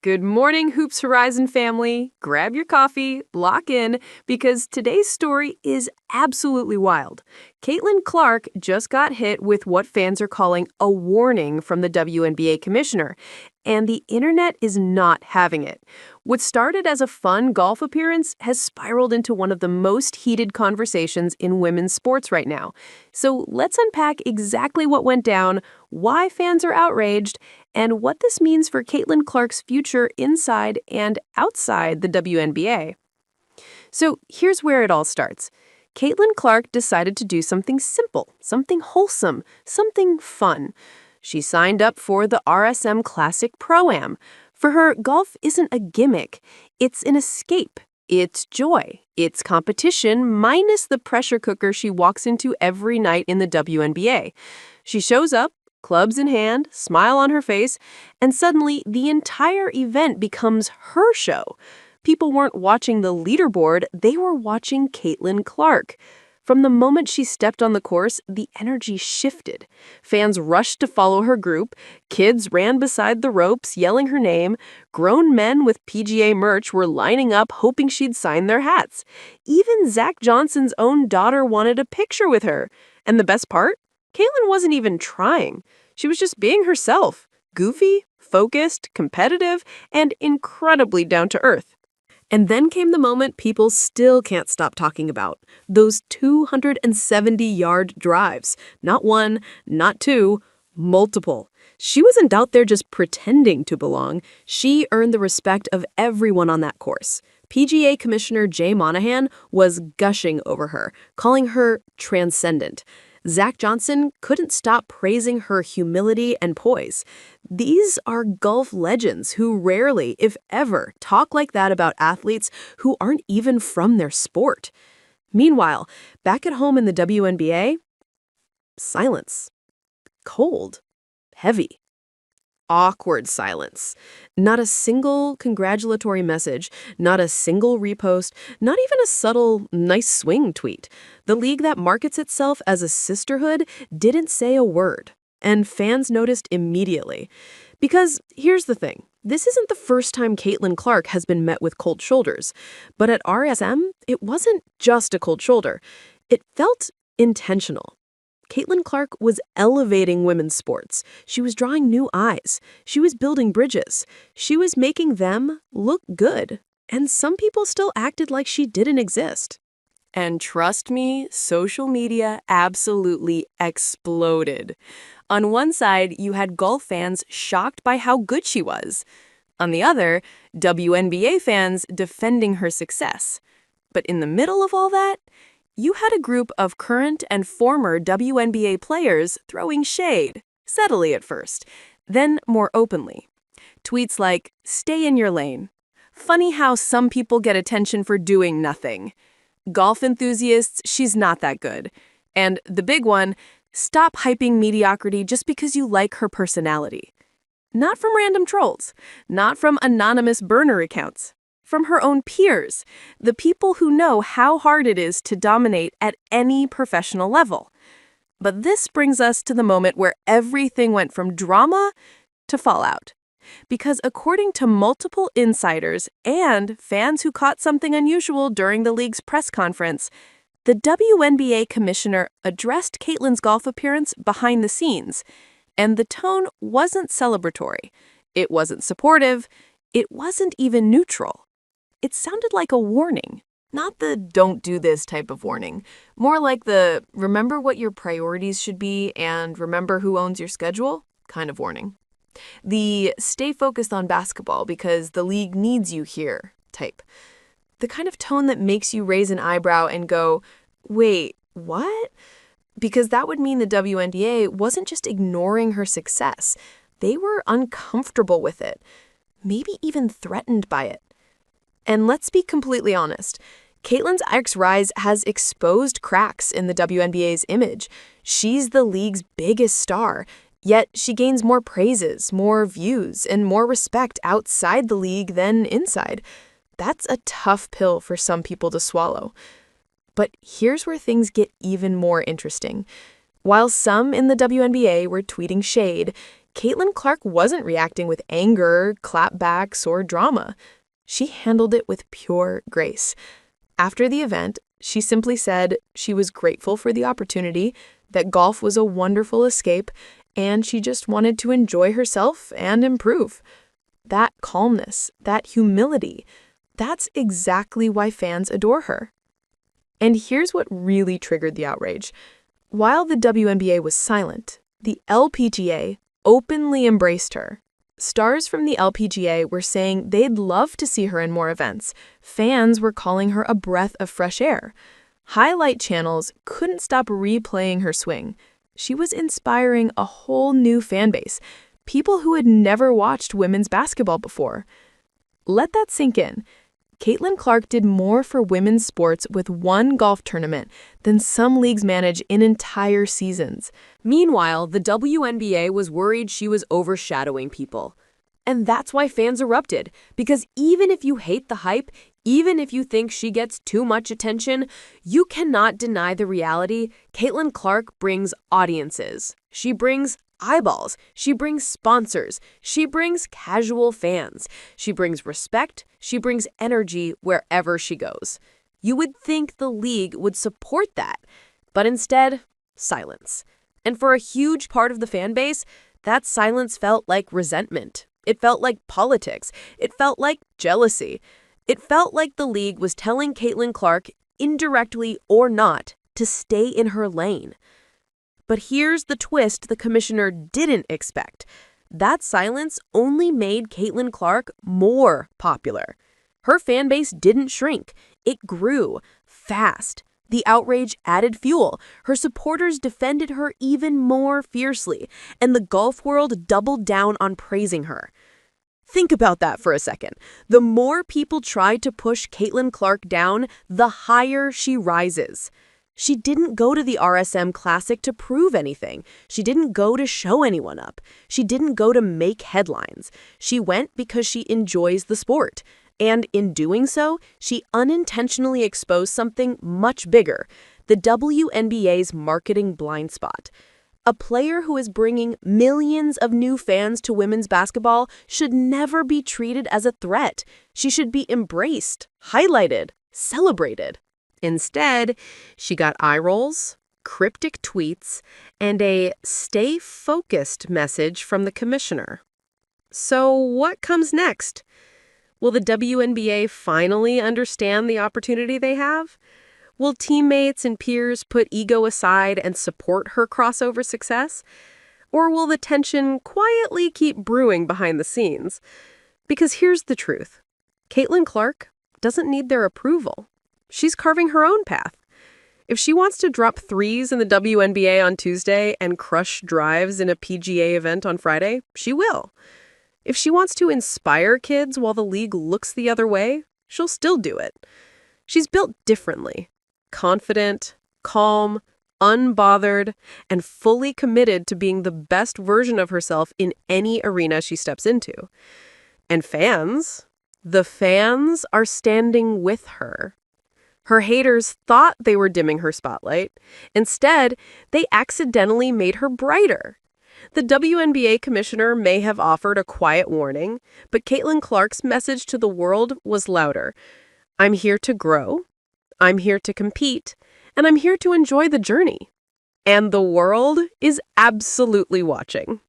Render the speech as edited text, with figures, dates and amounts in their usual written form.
Good morning, Hoops Horizon family. Grab your coffee, lock in, because today's story is absolutely wild. Caitlin Clark just got hit with what fans are calling a warning from the WNBA commissioner, and the internet is not having it. What started as a fun golf appearance has spiraled into one of the most heated conversations in women's sports right now. So let's unpack exactly what went down, why fans are outraged, and what this means for Caitlin Clark's future inside and outside the WNBA. So here's where it all starts. Caitlin Clark decided to do something simple, something wholesome, something fun. She signed up for the RSM Classic Pro-Am. For her, golf isn't a gimmick. It's an escape. It's joy. It's competition minus the pressure cooker she walks into every night in the WNBA. She shows up, clubs in hand, smile on her face, and suddenly the entire event becomes her show. People weren't watching the leaderboard, they were watching Caitlin Clark. From the moment she stepped on the course, the energy shifted. Fans rushed to follow her group, kids ran beside the ropes yelling her name, grown men with PGA merch were lining up hoping she'd sign their hats. Even Zach Johnson's own daughter wanted a picture with her. And the best part? Caitlin wasn't even trying. She was just being herself, goofy, focused, competitive, and incredibly down to earth. And then came the moment people still can't stop talking about, those 270-yard drives. Not one, not two, multiple. She wasn't out there just pretending to belong. She earned the respect of everyone on that course. PGA Commissioner Jay Monahan was gushing over her, calling her transcendent. Zach Johnson couldn't stop praising her humility and poise. These are golf legends who rarely, if ever, talk like that about athletes who aren't even from their sport. Meanwhile, back at home in the WNBA, silence. Cold. Heavy. Awkward silence. Not a single congratulatory message, not a single repost, not even a subtle nice swing tweet. The league that markets itself as a sisterhood didn't say a word, and fans noticed immediately. Because here's the thing, this isn't the first time Caitlin Clark has been met with cold shoulders, but at RSM, it wasn't just a cold shoulder. It felt intentional. Caitlin Clark was elevating women's sports. She was drawing new eyes. She was building bridges. She was making them look good. And some people still acted like she didn't exist. And trust me, social media absolutely exploded. On one side, you had golf fans shocked by how good she was. On the other, WNBA fans defending her success. But in the middle of all that, you had a group of current and former WNBA players throwing shade, subtly at first, then more openly. Tweets like, "Stay in your lane," "Funny how some people get attention for doing nothing," "Golf enthusiasts, she's not that good," and the big one, "Stop hyping mediocrity just because you like her personality." Not from random trolls, not from anonymous burner accounts. From her own peers, the people who know how hard it is to dominate at any professional level. But this brings us to the moment where everything went from drama to fallout. Because according to multiple insiders and fans who caught something unusual during the league's press conference, the WNBA commissioner addressed Caitlin's golf appearance behind the scenes, and the tone wasn't celebratory. It wasn't supportive. It wasn't even neutral. It sounded like a warning. Not the "don't do this" type of warning. More like the "remember what your priorities should be and remember who owns your schedule" kind of warning. The "stay focused on basketball because the league needs you here" type. The kind of tone that makes you raise an eyebrow and go, "Wait, what?" Because that would mean the WNBA wasn't just ignoring her success. They were uncomfortable with it, maybe even threatened by it. And let's be completely honest, Caitlin's rise has exposed cracks in the WNBA's image. She's the league's biggest star, yet she gains more praises, more views, and more respect outside the league than inside. That's a tough pill for some people to swallow. But here's where things get even more interesting. While some in the WNBA were tweeting shade, Caitlin Clark wasn't reacting with anger, clapbacks, or drama. She handled it with pure grace. After the event, she simply said she was grateful for the opportunity, that golf was a wonderful escape, and she just wanted to enjoy herself and improve. That calmness, that humility, that's exactly why fans adore her. And here's what really triggered the outrage. While the WNBA was silent, the LPGA openly embraced her. Stars from the LPGA were saying they'd love to see her in more events. Fans were calling her a breath of fresh air. Highlight channels couldn't stop replaying her swing. She was inspiring a whole new fan base, people who had never watched women's basketball before. Let that sink in. Caitlin Clark did more for women's sports with one golf tournament than some leagues manage in entire seasons. Meanwhile, the WNBA was worried she was overshadowing people. And that's why fans erupted, because even if you hate the hype, even if you think she gets too much attention, you cannot deny the reality. Caitlin Clark brings audiences. She brings eyeballs. She brings sponsors. She brings casual fans. She brings respect. She brings energy wherever she goes. You would think the league would support that, but instead, silence. And for a huge part of the fan base, that silence felt like resentment. It felt like politics. It felt like jealousy. It felt like the league was telling Caitlin Clark, indirectly or not, to stay in her lane. But here's the twist the commissioner didn't expect. That silence only made Caitlin Clark more popular. Her fan base didn't shrink. It grew fast. The outrage added fuel. Her supporters defended her even more fiercely, and the golf world doubled down on praising her. Think about that for a second. The more people tried to push Caitlin Clark down, the higher she rises. She didn't go to the RSM Classic to prove anything. She didn't go to show anyone up. She didn't go to make headlines. She went because she enjoys the sport. And in doing so, she unintentionally exposed something much bigger, the WNBA's marketing blind spot. A player who is bringing millions of new fans to women's basketball should never be treated as a threat. She should be embraced, highlighted, celebrated. Instead, she got eye rolls, cryptic tweets, and a "stay focused" message from the commissioner. So what comes next? Will the WNBA finally understand the opportunity they have? Will teammates and peers put ego aside and support her crossover success? Or will the tension quietly keep brewing behind the scenes? Because here's the truth. Caitlin Clark doesn't need their approval. She's carving her own path. If she wants to drop threes in the WNBA on Tuesday and crush drives in a PGA event on Friday, she will. If she wants to inspire kids while the league looks the other way, she'll still do it. She's built differently. Confident, calm, unbothered, and fully committed to being the best version of herself in any arena she steps into. And the fans are standing with her. Her haters thought they were dimming her spotlight. Instead, they accidentally made her brighter. The WNBA commissioner may have offered a quiet warning, but Caitlin Clark's message to the world was louder. I'm here to grow, I'm here to compete, and I'm here to enjoy the journey. And the world is absolutely watching.